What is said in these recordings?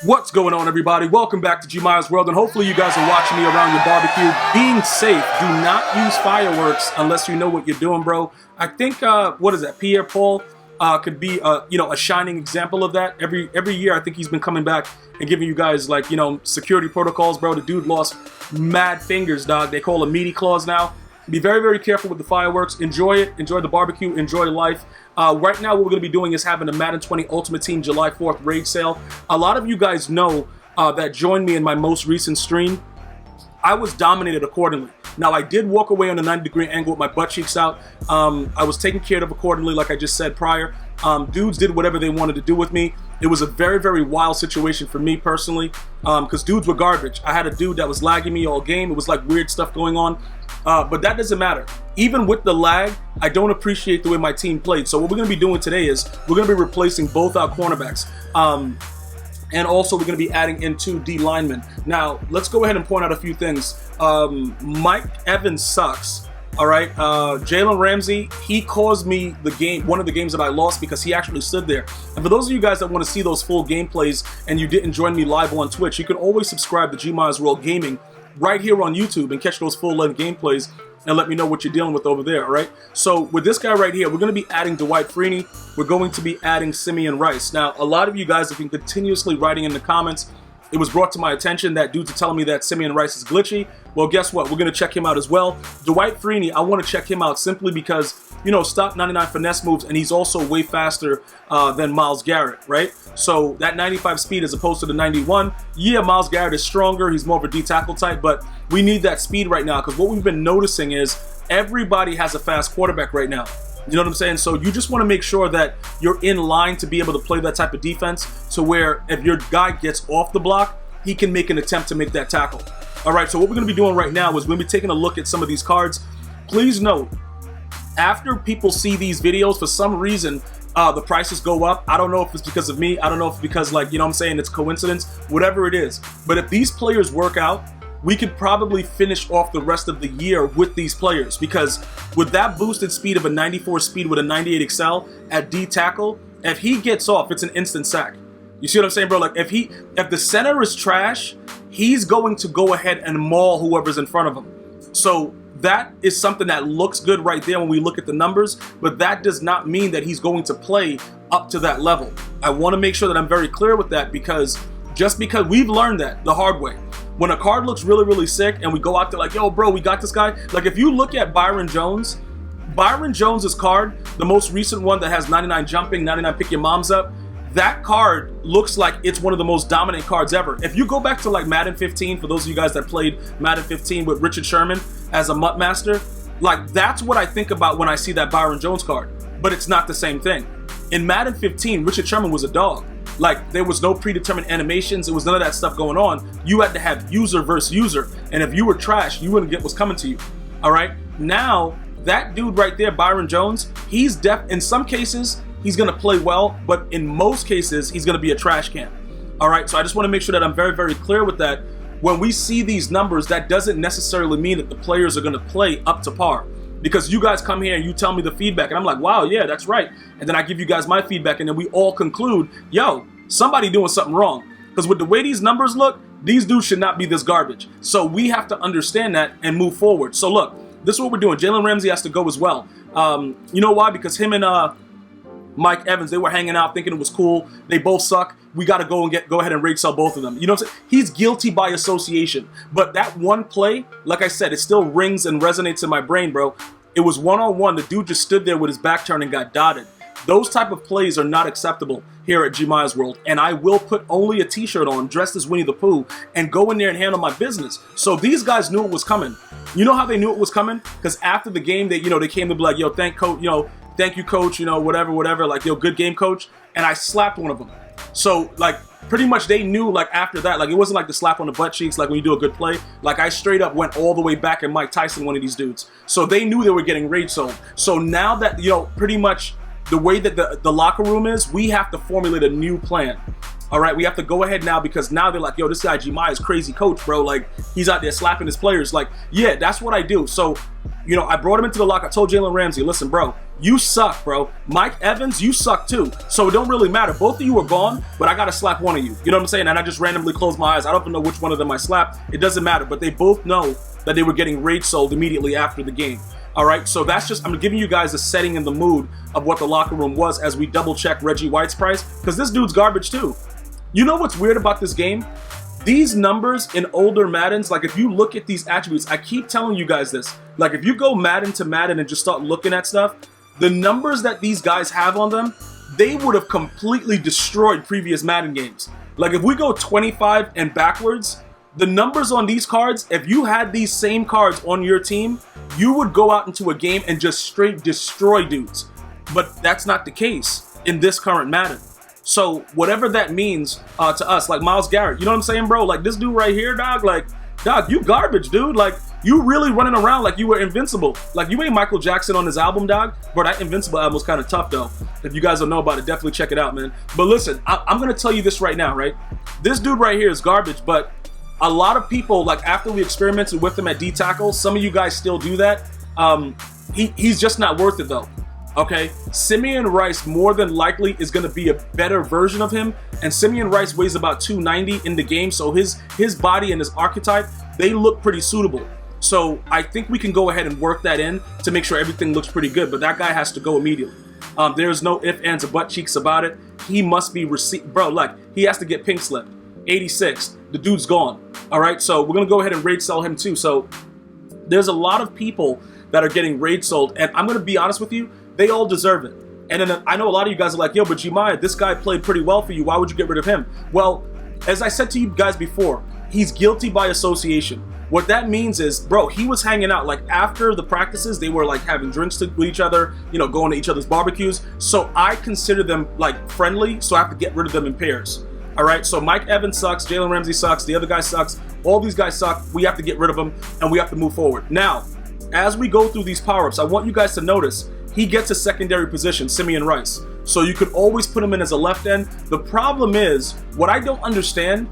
What's going on, everybody? Welcome back to GmiasWorld, and hopefully you guys are watching me around your barbecue. Being safe, do not use fireworks unless you know what you're doing, bro. I think, what is that, Pierre Paul could be, a shining example of that. Every year, I think he's been coming back and giving you guys, like, security protocols, bro. The dude lost mad fingers, dog. They call them meaty claws now. Be very, very careful with the fireworks. Enjoy it. Enjoy the barbecue. Enjoy life. Right now, what we're going to be doing is having a Madden 20 Ultimate Team July 4th raid sale. A lot of you guys know that joined me in my most recent stream. I was dominated accordingly. Now, I did walk away on a 90-degree angle with my butt cheeks out. I was taken care of accordingly, like I just said prior. Dudes did whatever they wanted to do with me. It was a very, very wild situation for me personally, because dudes were garbage. I had a dude that was lagging me all game. It was like weird stuff going on. But that doesn't matter. Even with the lag, I don't appreciate the way my team played. So what we're going to be doing today is we're going to be replacing both our cornerbacks. And also we're going to be adding in 2 D linemen. Now, let's go ahead and point out a few things. Mike Evans sucks. All right. Jalen Ramsey, he caused me the game, one of the games that I lost because he actually stood there. And for those of you guys that want to see those full gameplays and you didn't join me live on Twitch, you can always subscribe to GmiasWorld Gaming right here on YouTube and catch those full-length gameplays and let me know what you're dealing with over there, all right? So with this guy right here, we're going to be adding Dwight Freeney. We're going to be adding Simeon Rice. Now, a lot of you guys have been continuously writing in the comments. It was brought to my attention that dudes are telling me that Simeon Rice is glitchy. Well, guess what? We're going to check him out as well. Dwight Freeney, I want to check him out simply because, stock 99 finesse moves, and he's also way faster than Myles Garrett, right? So that 95 speed as opposed to the 91, yeah, Myles Garrett is stronger. He's more of a D-tackle type, but we need that speed right now because what we've been noticing is everybody has a fast quarterback right now. You know what I'm saying? So you just want to make sure that you're in line to be able to play that type of defense to where if your guy gets off the block, he can make an attempt to make that tackle. All right, so what we're going to be doing right now is we're going to be taking a look at some of these cards. Please note, after people see these videos, for some reason, the prices go up. I don't know if it's because of me. I don't know if it's because, it's coincidence, whatever it is. But if these players work out, we could probably finish off the rest of the year with these players because with that boosted speed of a 94 speed with a 98 excel at D tackle, if he gets off, it's an instant sack. You see what I'm saying, bro? Like if the center is trash, he's going to go ahead and maul whoever's in front of him. So that is something that looks good right there when we look at the numbers, but that does not mean that he's going to play up to that level. I want to make sure that I'm very clear with that because we've learned that the hard way. When a card looks really, really sick and we go out there like, yo, bro, we got this guy. Like if you look at Byron Jones's card, the most recent one that has 99 jumping, 99 pick your moms up, that card looks like it's one of the most dominant cards ever. If you go back to like Madden 15, for those of you guys that played Madden 15 with Richard Sherman as a Mutt Master, like that's what I think about when I see that Byron Jones card. But it's not the same thing. In Madden 15, Richard Sherman was a dog. Like there was no predetermined animations. It was none of that stuff going on. You had to have user versus user. And if you were trash, you wouldn't get what's coming to you. All right. Now that dude right there, Byron Jones, he's in some cases, he's going to play well, but in most cases, he's going to be a trash can. All right. So I just want to make sure that I'm very, very clear with that. When we see these numbers, that doesn't necessarily mean that the players are going to play up to par. Because you guys come here and you tell me the feedback and I'm like, wow, yeah, that's right. And then I give you guys my feedback and then we all conclude, yo, somebody doing something wrong. Because with the way these numbers look, these dudes should not be this garbage. So we have to understand that and move forward. So look, this is what we're doing. Jalen Ramsey has to go as well. You know why? Because him and Mike Evans, they were hanging out thinking it was cool. They both suck. We got to go ahead and raid sell both of them. You know what I'm saying? He's guilty by association. But that one play, like I said, it still rings and resonates in my brain, bro. It was one-on-one. The dude just stood there with his back turned and got dotted. Those type of plays are not acceptable here at GmiasWorld. And I will put only a t-shirt on, dressed as Winnie the Pooh, and go in there and handle my business. So these guys knew it was coming. You know how they knew it was coming? Because after the game, they came to be like, yo, thank you, coach, whatever, like, yo, good game, coach. And I slapped one of them. So, like, pretty much they knew, like, after that, like, it wasn't like the slap on the butt cheeks, like when you do a good play. Like, I straight up went all the way back and Mike Tyson, one of these dudes. So they knew they were getting raid sold. So now that, pretty much the way that the locker room is, we have to formulate a new plan. All right, we have to go ahead now because now they're like, yo, this guy Gmias is crazy coach, bro. Like, he's out there slapping his players. Like, yeah, that's what I do. So, you know, I brought him into the locker. I told Jalen Ramsey, listen, bro, you suck, bro. Mike Evans, you suck too. So it don't really matter. Both of you are gone, but I got to slap one of you. You know what I'm saying? And I just randomly closed my eyes. I don't even know which one of them I slapped. It doesn't matter. But they both know that they were getting rage sold immediately after the game. All right, so that's just, I'm giving you guys a setting in the mood of what the locker room was as we double check Reggie White's price, because this dude's garbage too. You know what's weird about this game? These numbers in older Maddens, like if you look at these attributes, I keep telling you guys this, like if you go Madden to Madden and just start looking at stuff, the numbers that these guys have on them, they would have completely destroyed previous Madden games. Like if we go 25 and backwards, the numbers on these cards, if you had these same cards on your team, you would go out into a game and just straight destroy dudes. But that's not the case in this current Madden. So whatever that means to us, like Myles Garrett, you know what I'm saying, bro? Like this dude right here, dog, like, dog, you garbage, dude. Like, you really running around like you were invincible. Like, you ain't Michael Jackson on his album, dog. Bro, that Invincible album was kind of tough, though. If you guys don't know about it, definitely check it out, man. But listen, I'm going to tell you this right now, right? This dude right here is garbage, but a lot of people, like after we experimented with him at D-tackle, some of you guys still do that. He's just not worth it, though. Okay, Simeon Rice more than likely is going to be a better version of him, and Simeon Rice weighs about 290 in the game, so his body and his archetype, they look pretty suitable. So I think we can go ahead and work that in to make sure everything looks pretty good, but that guy has to go immediately. There's no ifs, ands, or butt cheeks about it. He must be bro, like, he has to get pink slipped. 86, the dude's gone. All right, so we're going to go ahead and rage sell him too. So there's a lot of people that are getting rage sold, and I'm going to be honest with you, they all deserve it. And then I know a lot of you guys are like, yo, but Gmias, this guy played pretty well for you. Why would you get rid of him? Well, as I said to you guys before, he's guilty by association. What that means is, bro, he was hanging out, like after the practices, they were like having drinks with each other, you know, going to each other's barbecues. So I consider them like friendly, so I have to get rid of them in pairs. All right, so Mike Evans sucks, Jalen Ramsey sucks, the other guy sucks, all these guys suck. We have to get rid of them, and we have to move forward. Now, as we go through these power-ups, I want you guys to notice he gets a secondary position, Simeon Rice. So you could always put him in as a left end. The problem is, what I don't understand,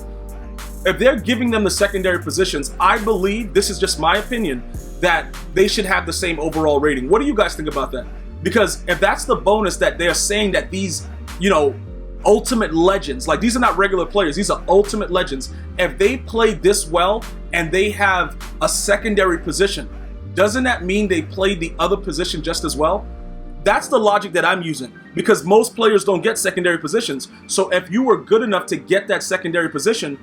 if they're giving them the secondary positions, I believe, this is just my opinion, that they should have the same overall rating. What do you guys think about that? Because if that's the bonus that they're saying that these, you know, ultimate legends, like these are not regular players, these are ultimate legends. If they play this well and they have a secondary position, doesn't that mean they played the other position just as well? That's the logic that I'm using, because most players don't get secondary positions. So if you were good enough to get that secondary position,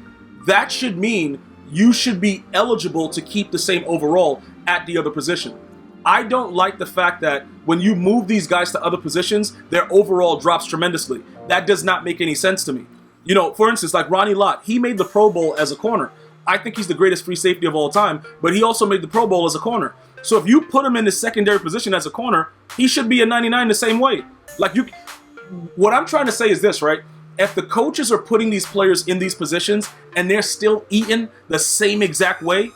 that should mean you should be eligible to keep the same overall at the other position. I don't like the fact that when you move these guys to other positions, their overall drops tremendously. That does not make any sense to me. You know, for instance, like Ronnie Lott, he made the Pro Bowl as a corner. I think he's the greatest free safety of all time, but he also made the Pro Bowl as a corner. So if you put him in the secondary position as a corner, he should be a 99 the same way. Like, what I'm trying to say is this, right? If the coaches are putting these players in these positions and they're still eating the same exact way,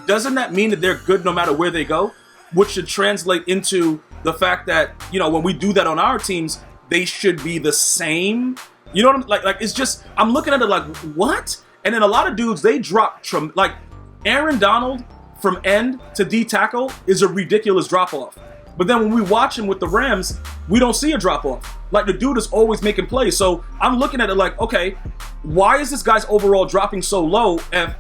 doesn't that mean that they're good no matter where they go? Which should translate into the fact that, you know, when we do that on our teams, they should be the same. You know what I'm like it's just, I'm looking at it like, what? And then a lot of dudes, they drop, like Aaron Donald from end to D tackle is a ridiculous drop off. But then when we watch him with the Rams, we don't see a drop off. Like, the dude is always making plays. So I'm looking at it like, okay, why is this guy's overall dropping so low? If,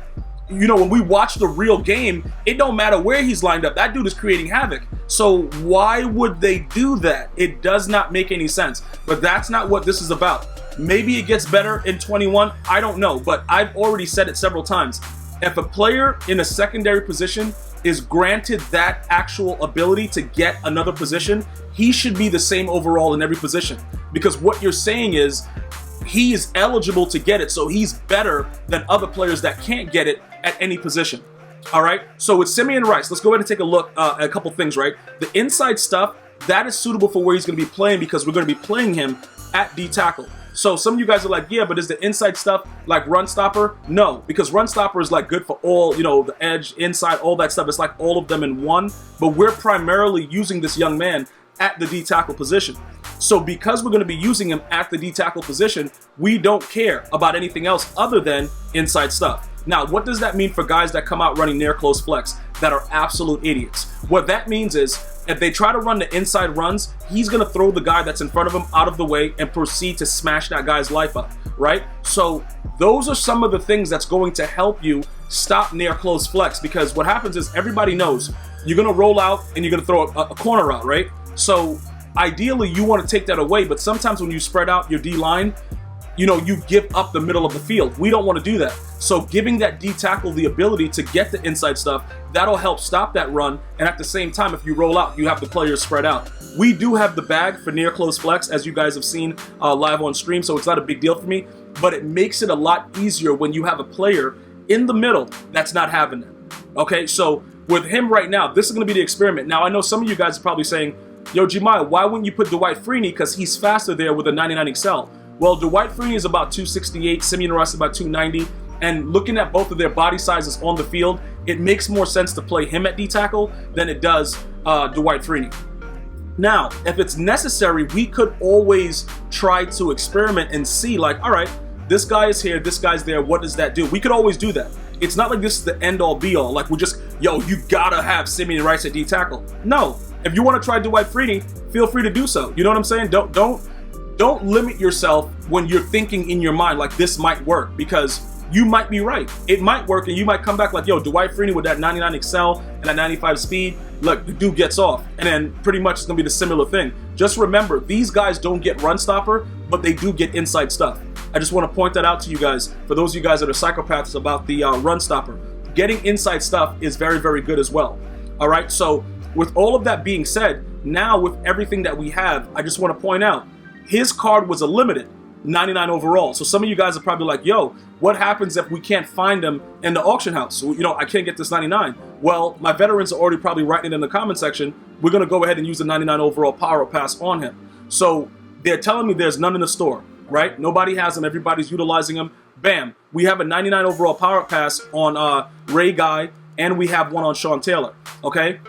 you know, when we watch the real game, it don't matter where he's lined up. That dude is creating havoc. So why would they do that? It does not make any sense. But that's not what this is about. Maybe it gets better in 21. I don't know. But I've already said it several times. If a player in a secondary position is granted that actual ability to get another position, he should be the same overall in every position. Because what you're saying is he is eligible to get it, so he's better than other players that can't get it at any position. All right, so with Simeon Rice, let's go ahead and take a look at a couple things, right? The inside stuff, that is suitable for where he's going to be playing, because we're going to be playing him at D tackle. So some of you guys are like, yeah, but is the inside stuff like run stopper? No, because run stopper is like good for all, you know, the edge, inside, all that stuff. It's like all of them in one, but we're primarily using this young man at the D tackle position. So because we're going to be using him at the D tackle position, we don't care about anything else other than inside stuff. Now, what does that mean for guys that come out running near close flex that are absolute idiots? What that means is if they try to run the inside runs, he's going to throw the guy that's in front of him out of the way and proceed to smash that guy's life up, right? So those are some of the things that's going to help you stop near close flex, because what happens is everybody knows you're going to roll out and you're going to throw a corner out, right? So ideally you want to take that away, but sometimes when you spread out your D-line, you know, you give up the middle of the field. We don't want to do that. So giving that D tackle the ability to get the inside stuff, that'll help stop that run. And at the same time, if you roll out, you have the players spread out. We do have the bag for near close flex, as you guys have seen live on stream, so it's not a big deal for me, but it makes it a lot easier when you have a player in the middle that's not having it. Okay, so with him right now, this is going to be the experiment. Now, I know some of you guys are probably saying, yo, Gmias, why wouldn't you put Dwight Freeney? Because he's faster there with a 99 XL. Well, Dwight Freeney is about 268, Simeon Rice is about 290, and looking at both of their body sizes on the field, it makes more sense to play him at D tackle than it does Dwight Freeney. Now, if it's necessary, we could always try to experiment and see, like, all right, this guy is here, this guy's there, what does that do? We could always do that. It's not like this is the end-all be-all, like we're just, yo, you gotta have Simeon Rice at D tackle. No, if you want to try Dwight Freeney, feel free to do so. You know what I'm saying? Don't limit yourself when you're thinking in your mind like this might work, because you might be right. It might work and you might come back like, yo, Dwight Freeney with that 99 XL and that 95 speed, look, the dude gets off. And then pretty much it's going to be the similar thing. Just remember, these guys don't get run stopper, but they do get inside stuff. I just want to point that out to you guys, for those of you guys that are psychopaths about the run stopper. Getting inside stuff is very, very good as well. All right, so with all of that being said, now with everything that we have, I just want to point out, his card was a limited 99 overall. So some of you guys are probably like, yo, what happens if we can't find him in the auction house? So, you know, I can't get this 99. Well, my veterans are already probably writing it in the comment section. We're going to go ahead and use the 99 overall power pass on him. So they're telling me there's none in the store, right? Nobody has them. Everybody's utilizing them. Bam. We have a 99 overall power pass on Ray Guy, and we have one on Sean Taylor. Okay.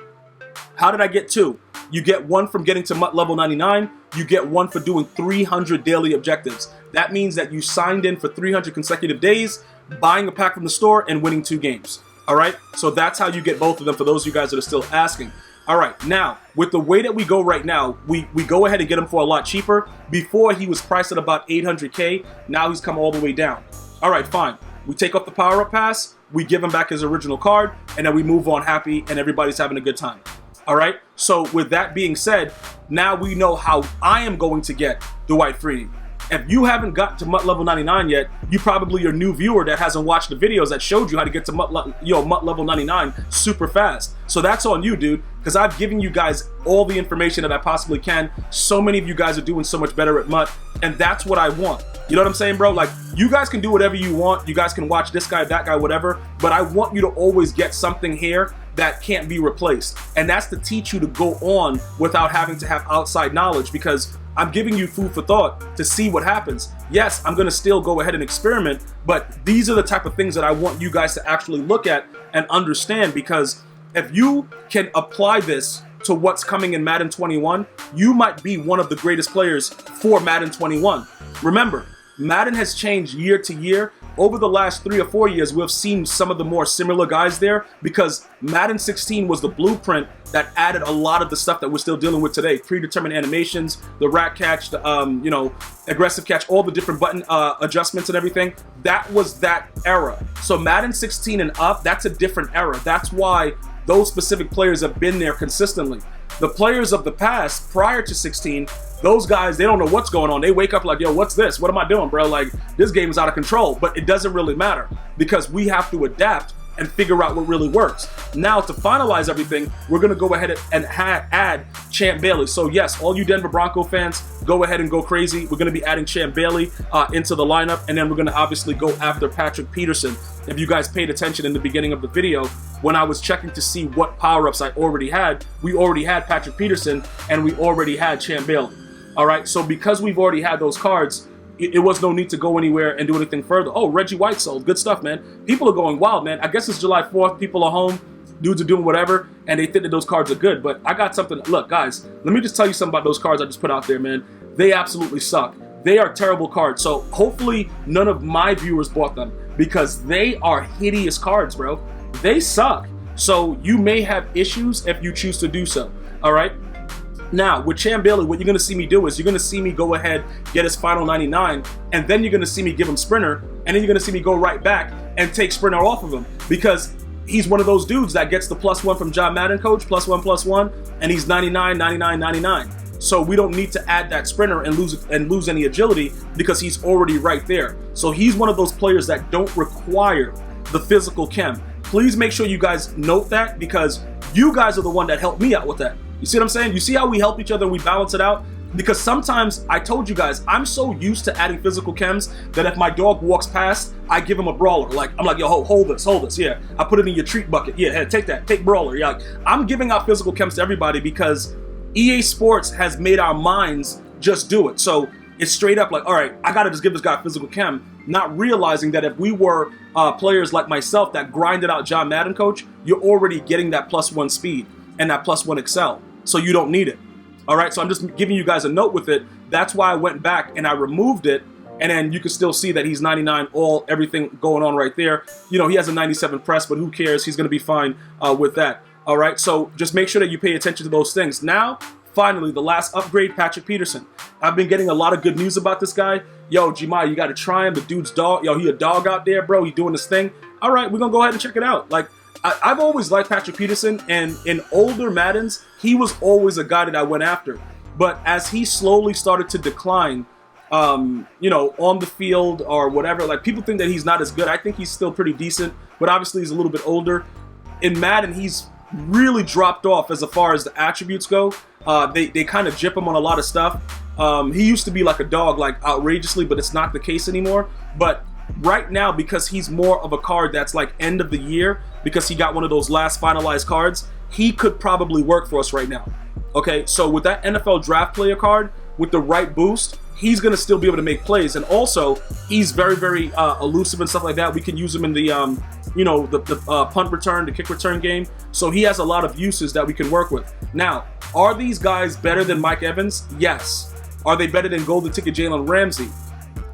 How did I get two? You get one from getting to MUT level 99. You get one for doing 300 daily objectives. That means that you signed in for 300 consecutive days, buying a pack from the store, and winning 2 games. All right? So that's how you get both of them for those of you guys that are still asking. All right, now, with the way that we go right now, we go ahead and get him for a lot cheaper. Before, he was priced at about 800K. Now he's come all the way down. All right, fine. We take off the power-up pass, we give him back his original card, and then we move on happy, and everybody's having a good time. All right, so with that being said, now we know how I am going to get Dwight Freeney. If you haven't got to MUT level 99 yet, you probably are a new viewer that hasn't watched the videos that showed you how to get to MUT level 99 super fast. So that's on you, dude, because I've given you guys all the information that I possibly can. So many of you guys are doing so much better at MUT, and that's what I want. You know what I'm saying, bro? Like, you guys can do whatever you want. You guys can watch this guy, that guy, whatever, but I want you to always get something here that can't be replaced. And that's to teach you to go on without having to have outside knowledge, because I'm giving you food for thought to see what happens. Yes, I'm gonna still go ahead and experiment, but these are the type of things that I want you guys to actually look at and understand, because if you can apply this to what's coming in Madden 21, you might be one of the greatest players for Madden 21. Remember, Madden has changed year to year. Over the last 3 or 4 years, we've seen some of the more similar guys there, because Madden 16 was the blueprint that added a lot of the stuff that we're still dealing with today. Predetermined animations, the rat catch, the aggressive catch, all the different button adjustments and everything. That was that era. So Madden 16 and up, that's a different era. That's why those specific players have been there consistently. The players of the past, prior to 16, those guys, they don't know what's going on. They wake up like, yo, what's this? What am I doing, bro? Like, this game is out of control. But it doesn't really matter, because we have to adapt and figure out what really works. Now, to finalize everything, we're going to go ahead and add Champ Bailey. So yes, all you Denver Bronco fans, go ahead and go crazy. We're going to be adding Champ Bailey into the lineup, and then we're going to obviously go after Patrick Peterson. If you guys paid attention in the beginning of the video, when I was checking to see what power-ups I already had, we already had Patrick Peterson, and we already had Champ Bailey. All right, so because we've already had those cards, it was no need to go anywhere and do anything further. Oh, Reggie White sold. Good stuff, man. People are going wild, man. I guess it's July 4th. People are home. Dudes are doing whatever, and they think that those cards are good. But I got something. Look, guys, let me just tell you something about those cards I just put out there, man. they absolutely suck. They are terrible cards. So hopefully none of my viewers bought them because they are hideous cards, bro. They suck. So you may have issues if you choose to do so. All right. Now, with Champ Bailey, what you're going to see me do is you're going to see me go ahead, get his final 99, and then you're going to see me give him Sprinter, and then you're going to see me go right back and take Sprinter off of him because he's one of those dudes that gets the +1 from Madden coach, +1/+1, and he's 99, 99, 99. So we don't need to add that Sprinter and lose any agility because he's already right there. So he's one of those players that don't require the physical chem. Please make sure you guys note that because you guys are the one that helped me out with that. You see what I'm saying? You see how we help each other and we balance it out? Because sometimes, I told you guys, I'm so used to adding physical chems that if my dog walks past, I give him a brawler. Like, I'm like, yo, hold this, yeah. I put it in your treat bucket. Yeah, hey, take that, take brawler. Yeah, like, I'm giving out physical chems to everybody because EA Sports has made our minds just do it. So it's straight up like, all right, I gotta just give this guy a physical chem, not realizing that if we were players like myself that grinded out Madden coach, you're already getting that +1 speed and that +1 excel. So you don't need it. All right, so I'm just giving you guys a note with it. That's why I went back and I removed it, and then you can still see that he's 99, everything going on right there. You know, he has a 97 press, but who cares? He's gonna be fine with that. All right, so just make sure that you pay attention to those things. Now, finally, the last upgrade, Patrick Peterson. I've been getting a lot of good news about this guy. Yo, Gmia, you gotta try him. The dude's dog. Yo, he a dog out there, bro. He doing this thing. All right, we're gonna go ahead and check it out. Like, I've always liked Patrick Peterson, and in older Maddens, he was always a guy that I went after. But as he slowly started to decline, you know, on the field or whatever, like people think that he's not as good. I think he's still pretty decent, but obviously he's a little bit older. In Madden, he's really dropped off as far as the attributes go. They kind of gyp him on a lot of stuff. He used to be like a dog, like outrageously, but it's not the case anymore. But right now, because he's more of a card that's like end of the year, because he got one of those last finalized cards, he could probably work for us right now. Okay, so with that NFL draft player card, with the right boost, he's going to still be able to make plays. And also, he's very, very elusive and stuff like that. We can use him in the, you know, the punt return, the kick return game. So he has a lot of uses that we can work with. Now, are these guys better than Mike Evans? Yes. Are they better than Golden Ticket Jalen Ramsey?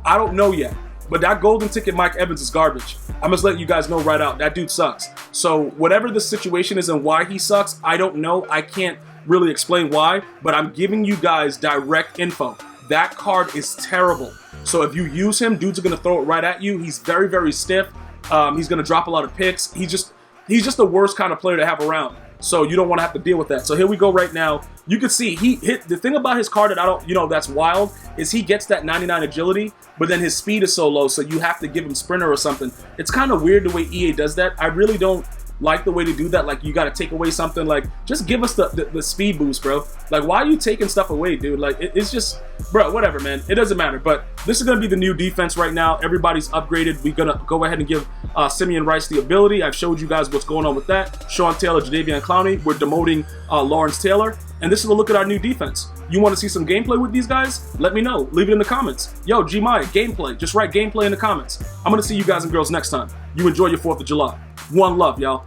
I don't know yet. But that Golden Ticket Mike Evans is garbage. I'm just letting you guys know right out. That dude sucks. So whatever the situation is and why he sucks, I don't know. I can't really explain why, but I'm giving you guys direct info. That card is terrible. So if you use him, dudes are going to throw it right at you. He's very, very stiff. He's going to drop a lot of picks. He's just the worst kind of player to have around. So you don't want to have to deal with that. So here we go right now. You can see he hit the thing about his card that I don't, you know, that's wild is he gets that 99 agility, but then his speed is so low, so you have to give him Sprinter or something. It's kind of weird the way EA does that. I really don't like the way to do that. Like, you got to take away something. Like, just give us the speed boost, bro. Like, why are you taking stuff away, dude? Like, it's just, bro, whatever, man. It doesn't matter. But this is going to be the new defense right now. Everybody's upgraded. We're going to go ahead and give Simeon Rice the ability. I've showed you guys what's going on with that. Sean Taylor, Jadeveon Clowney. We're demoting Lawrence Taylor. And this is a look at our new defense. You want to see some gameplay with these guys? Let me know. Leave it in the comments. Yo, Gmia, gameplay. Just write gameplay in the comments. I'm going to see you guys and girls next time. You enjoy your 4th of July. One love, y'all.